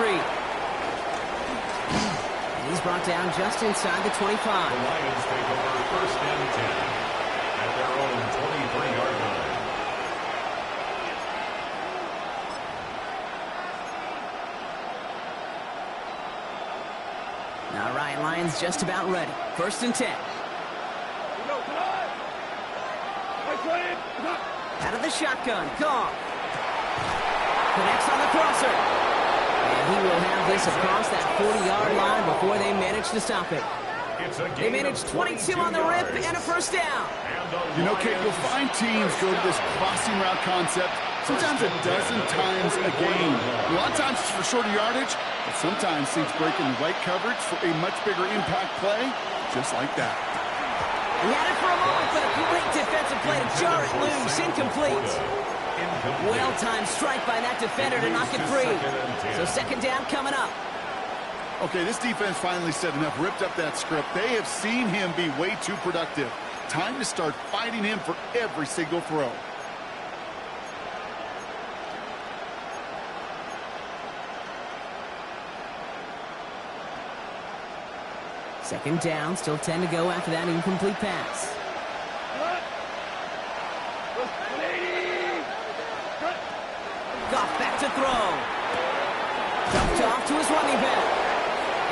Speaker 1: And he's brought down just inside the 25.
Speaker 3: The Lions take over first and 10 at their own 23-yard line.
Speaker 1: All right, Lions just about ready. First and 10. Out of the shotgun, Goff. Connects on the crosser. And he will have this across that 40-yard line before they manage to stop it. They managed 22 on the rip and a first down.
Speaker 2: You know, Kate, you'll find teams go to this crossing route concept sometimes a dozen times a game. A lot of times it's for shorter yardage, but sometimes teams break in the right coverage for a much bigger impact play, just like that.
Speaker 1: He had it for a moment, but a great defensive play to jar it loose. Incomplete. Well-timed strike by that defender to knock it free. So second down coming up.
Speaker 2: Okay, this defense finally said enough, ripped up that script. They have seen him be way too productive. Time to start fighting him for every single throw.
Speaker 1: Second down, still 10 to go after that incomplete pass. Goff back to throw. Dumped off to his running back.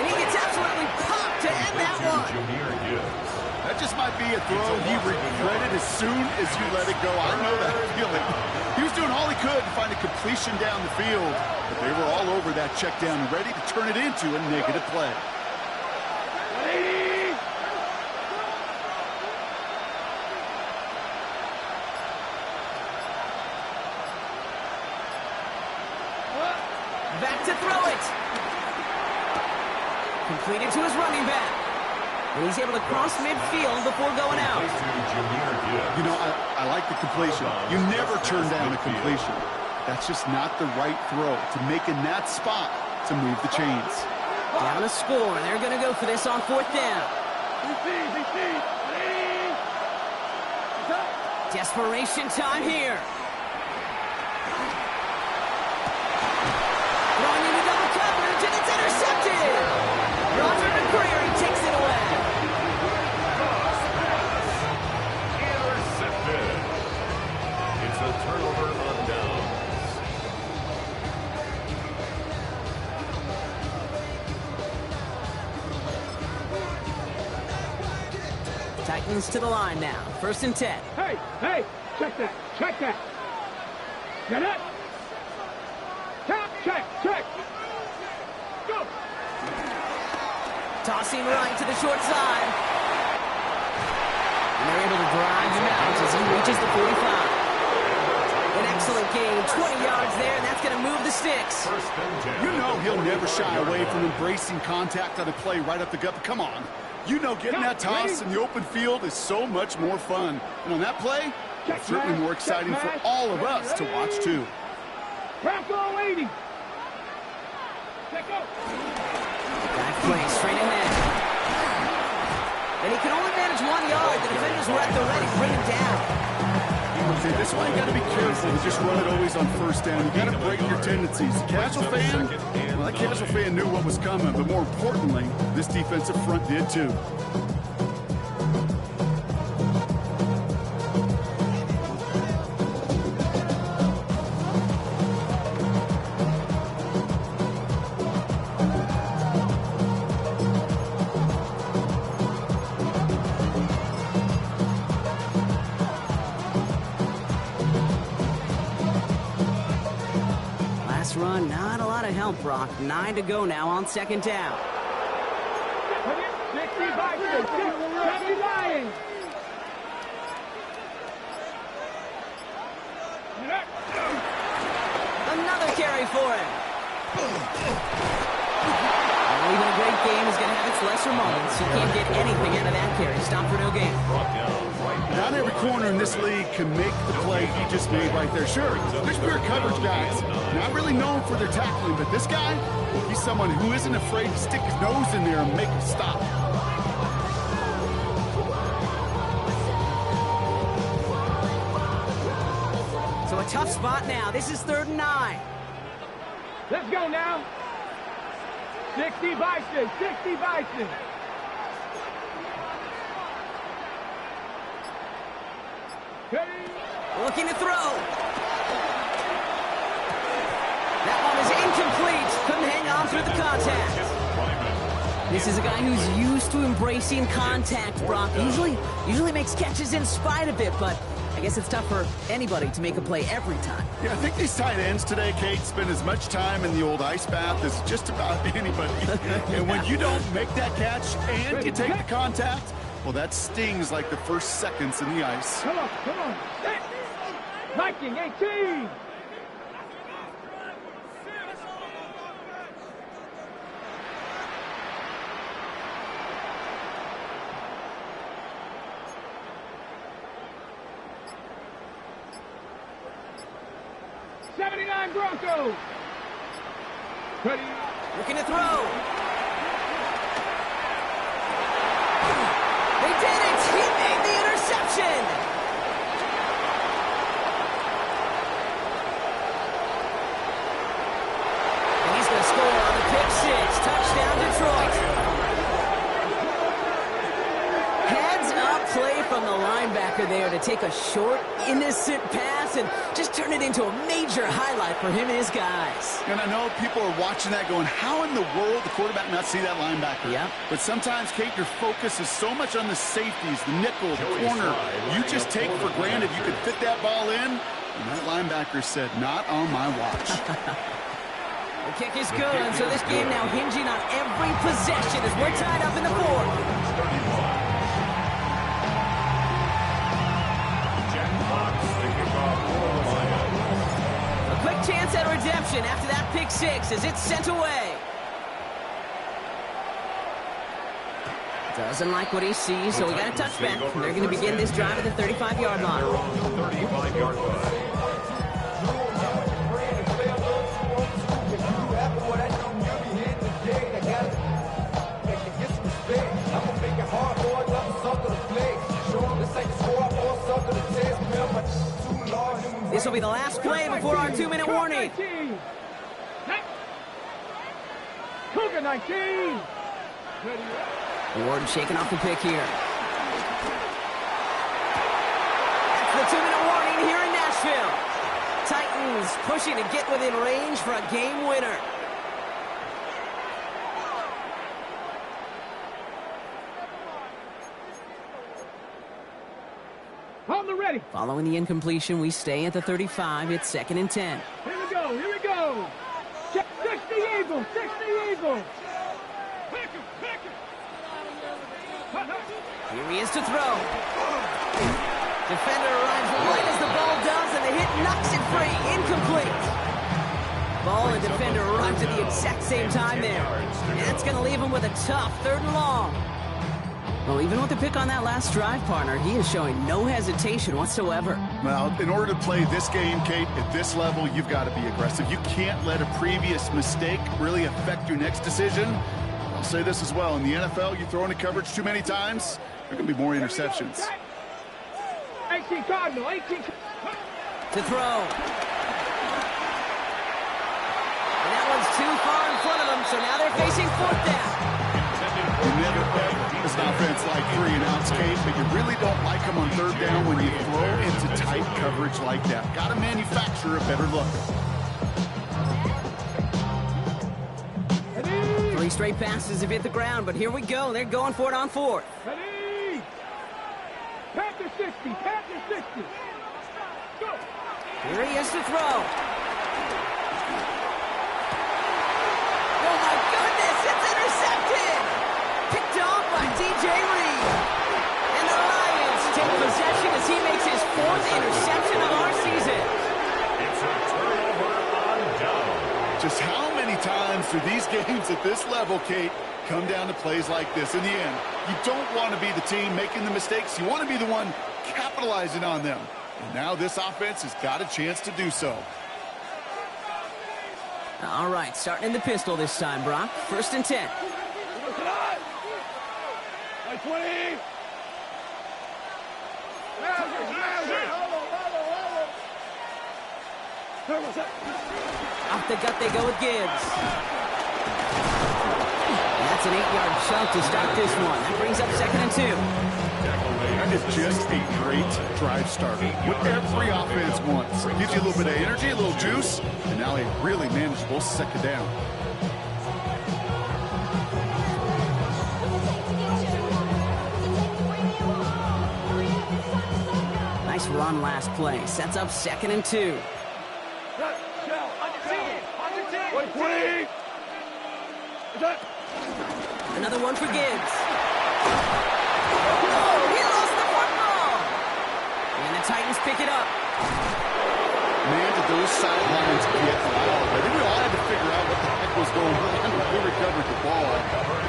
Speaker 1: And he gets absolutely popped to end that one.
Speaker 2: That just might be a throw he regretted as soon as you let it go. I know that feeling. He was doing all he could to find a completion down the field, but they were all over that check down, ready to turn it into a negative play.
Speaker 1: Back to throw it. Completed to his running back. And he's able to cross midfield before going out.
Speaker 2: You know, I like the completion. You never turn down a completion. That's just not the right throw to make in that spot to move the chains.
Speaker 1: Down a score, and they're going to go for this on fourth down. Desperation time here. Throwing into double coverage, and it's intercepted. Roger McCreary takes it away.
Speaker 3: Intercepted. It's a turnover on downs.
Speaker 1: Titans to the line now. First and 10.
Speaker 4: Hey, check that, Get it? Check. Go.
Speaker 1: Tossing right to the short side. And they're able to drive him out as he reaches the 45. An excellent gain, 20 yards there, and that's going to move the sticks.
Speaker 2: You know he'll never shy away from embracing contact on a play right up the gut. But come on. You know getting that toss in the open field is so much more fun. And on that play, it's certainly more exciting for all of us to watch, too.
Speaker 4: Bronco 80. Check out.
Speaker 1: Back play, straight ahead. And he can only manage 1 yard. The defenders were at the ready to bring him down.
Speaker 2: Okay, this one you got to be careful to just run it always on first down. You got to break your tendencies. Casual fan, well, that casual fan knew what was coming, but more importantly, this defensive front did too.
Speaker 1: Run, not a lot of help, Brock. 9 to go now on second down.
Speaker 4: 65, 79.
Speaker 1: Another carry for him. Well, even a great game is going to have its lesser moments. You can't get anything out of that carry. Stop for no gain.
Speaker 2: Not every corner in this league can make the play he just made right there. Sure, there's pure coverage guys, not really known for their tackling, but this guy, he's someone who isn't afraid to stick his nose in there and make him stop.
Speaker 1: So a tough spot now. This is 3rd and 9.
Speaker 4: Let's go now. 60 Bison.
Speaker 1: Looking to throw. That one is incomplete. Couldn't hang on through the contact. This is a guy who's used to embracing contact, Brock. Usually makes catches in spite of it, but I guess it's tough for anybody to make a play every time.
Speaker 2: Yeah, I think these tight ends today, Kate, spend as much time in the old ice bath as just about anybody. And when you don't make that catch and you take the contact, well, that stings like the first seconds in the ice.
Speaker 4: Come on. Viking 18. Broncos. Ready.
Speaker 1: Looking to throw. They did it. He made the interception. from the linebacker there to take a short, innocent pass and just turn it into a major highlight for him and his guys.
Speaker 2: And I know people are watching that going, how in the world the quarterback not see that linebacker?
Speaker 1: Yeah.
Speaker 2: But sometimes, Kate, your focus is so much on the safeties, the nickel, the corner. You just take for granted you could fit that ball in. And that linebacker said, not on my watch.
Speaker 1: The kick is good, and so this game now hinging on every possession as we're tied up in the fourth. A quick chance at redemption after that pick six as it's sent away. Doesn't like what he sees, so we got a touchback. They're going to begin this drive at the 35-yard line.
Speaker 3: 35-yard line.
Speaker 1: This will be the last play before our 2-minute warning.
Speaker 4: Cougar 19.
Speaker 1: Ward shaking off the pick here. That's the 2-minute warning here in Nashville. Titans pushing to get within range for a game winner.
Speaker 4: On the ready.
Speaker 1: Following the incompletion, we stay at the 35. It's 2nd and 10.
Speaker 4: Here we go. Here we go. 60 Eagles. 60 Eagles.
Speaker 1: Here he is to throw. Defender arrives right as the ball does, and the hit knocks it free. Incomplete. Ball and defender arrives at the exact same time there. And that's going to leave him with a tough 3rd and long. Well, even with the pick on that last drive, partner, he is showing no hesitation whatsoever.
Speaker 2: Well, in order to play this game, Kate, at this level, you've got to be aggressive. You can't let a previous mistake really affect your next decision. I'll say this as well. In the NFL, you throw into coverage too many times, there are going to be more interceptions.
Speaker 4: 18 Cardinal, 18.
Speaker 1: To throw. And that one's too far in front of them, so now they're facing 4th down.
Speaker 2: You never bet as an offense like 3-and-outs, Kate, but you really don't like them on 3rd down when you throw into tight coverage like that. Got to manufacture a better look.
Speaker 1: 3 straight passes have hit the ground, but here we go. They're going for it on 4th.
Speaker 4: Ready. Panther 60. Panther 60. Go.
Speaker 1: Here he is to throw. Oh, my goodness, it's intercepted! Picked off by DJ Reed. And the Lions take possession as he makes his 4th interception of our season.
Speaker 3: It's a turnover on down.
Speaker 2: Just how many times do these games at this level, Kate, come down to plays like this? In the end, you don't want to be the team making the mistakes. You want to be the one capitalizing on them. And now this offense has got a chance to do so.
Speaker 1: All right, starting in the pistol this time, Brock. 1st and 10.
Speaker 4: Like 20.
Speaker 1: Off the gut they go with Gibbs. And that's an 8-yard chunk to start this one. That brings up 2nd and 2.
Speaker 2: That is just a great drive starter. What every offense wants. It gives you a little bit of energy, a little juice, and now a really manageable 2nd down.
Speaker 1: Nice run last play. Sets up 2nd and 2.
Speaker 4: Like 20.
Speaker 1: Another one for Gibbs. Oh, he lost the football. And the Titans pick it up.
Speaker 2: Man, did those sidelines get loud. I think we all had to figure out what the heck was going on when we recovered the ball.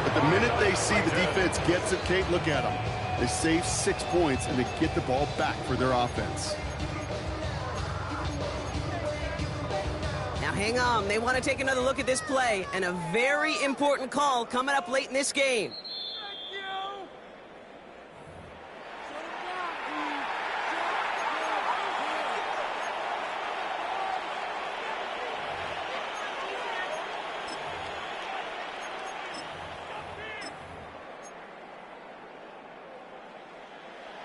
Speaker 2: But the minute they see the defense gets it, Kate, look at them. They save 6 points, and they get the ball back for their offense.
Speaker 1: Now hang on. They want to take another look at this play. And a very important call coming up late in this game.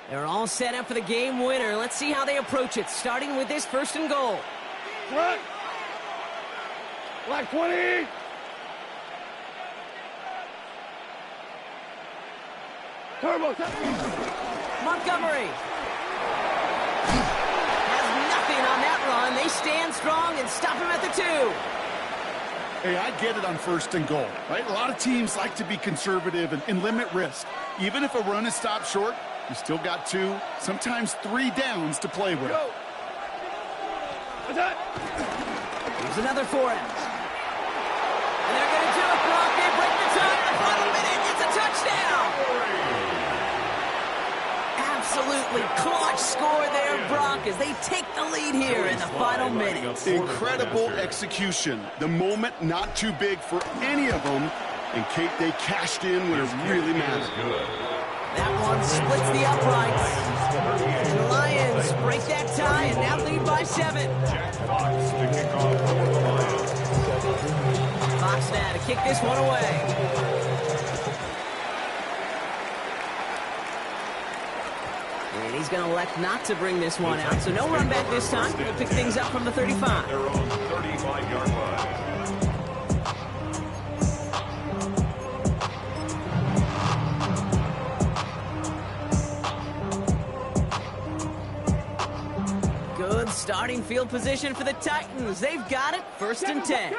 Speaker 1: They're all set up for the game winner. Let's see how they approach it, starting with this 1st and goal.
Speaker 4: Front. Black 20. Turbo.
Speaker 1: Montgomery has nothing on that run. They stand strong and stop him at the 2.
Speaker 2: Hey, I get it on 1st and goal, right? A lot of teams like to be conservative and limit risk. Even if a run is stopped short, you still got 2, sometimes 3 downs to play with.
Speaker 4: Go.
Speaker 1: Here's another 4 out. And they're going to do it, Brock. They break the tie in the final minute. It's a touchdown. Absolutely clutch score there, Brock, as they take the lead here in the final minutes.
Speaker 2: Incredible execution. The moment not too big for any of them. And Kate, they cashed in when it really mattered.
Speaker 1: That one splits the uprights. And the Lions break that tie and now lead by 7.
Speaker 3: Jack Fox to kick off for the Lions.
Speaker 1: Fox now to kick this one away. And he's going to elect not to bring this one out. So no run back this time. We'll pick things up from the 35.
Speaker 3: Their own 35-yard line.
Speaker 1: Good starting field position for the Titans. They've got it. 1st and 10.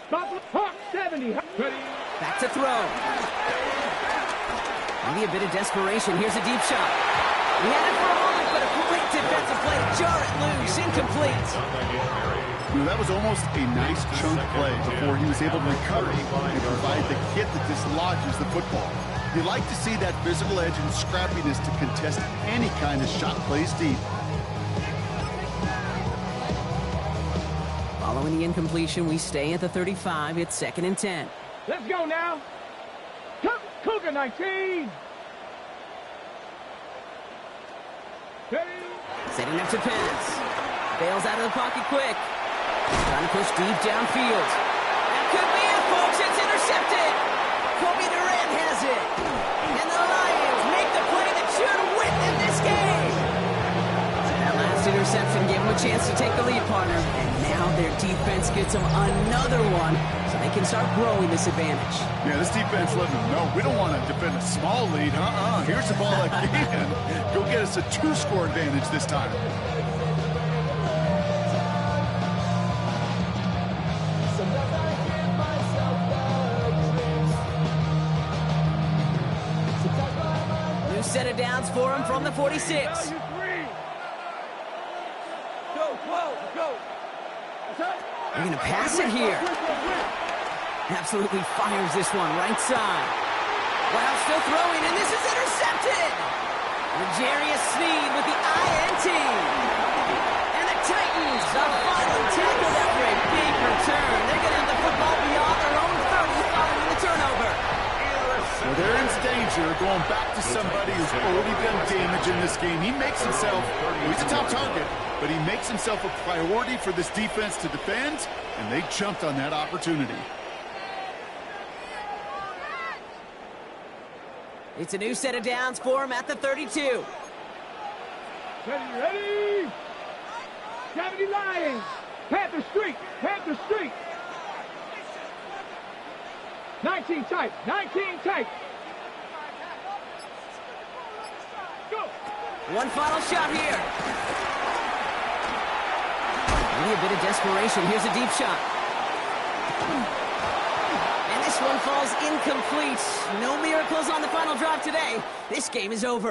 Speaker 4: Hawk 70.
Speaker 1: Back to throw. Maybe a bit of desperation. Here's a deep shot. He had it for a moment, but a great defensive play. Jar it loose. Incomplete.
Speaker 2: That was almost a nice chunk play before he was able to recover and provide the hit that dislodges the football. You like to see that physical edge and scrappiness to contest any kind of shot plays deep.
Speaker 1: Following the incompletion, we stay at the 35. It's 2nd and 10.
Speaker 4: Let's go now. Cougar 19.
Speaker 1: Setting up to pass. Bails out of the pocket quick. Trying to push deep downfield. That could be it, folks. It's intercepted. Kobe Durant has it. And the Lions make the play that should win them this game. That last interception gave them a chance to take the lead, partner. And now their defense gets them another one, so they can start growing this advantage.
Speaker 2: Yeah, this defense let them know we don't want to defend a small lead. Here's the ball again. Go get us a 2-score advantage this time.
Speaker 1: New set of downs for him from the 46. They're going to pass it here. Absolutely fires this one right side. Wow, still throwing, and this is intercepted. L'Jarius Sneed with the INT. And the Titans are finally tackled after a big return. They're going to have the football beyond their own 30 following the turnover.
Speaker 2: Well, they're in danger going back to somebody who's already done damage in this game. He makes himself, he's a top target, but he makes himself a priority for this defense to defend, and they jumped on that opportunity.
Speaker 1: It's a new set of downs for him at the 32.
Speaker 4: Ready? 70 Lions. Panther Street. 19 tight. Go.
Speaker 1: One final shot here. Maybe a bit of desperation. Here's a deep shot. And this one falls incomplete. No miracles on the final drive today. This game is over.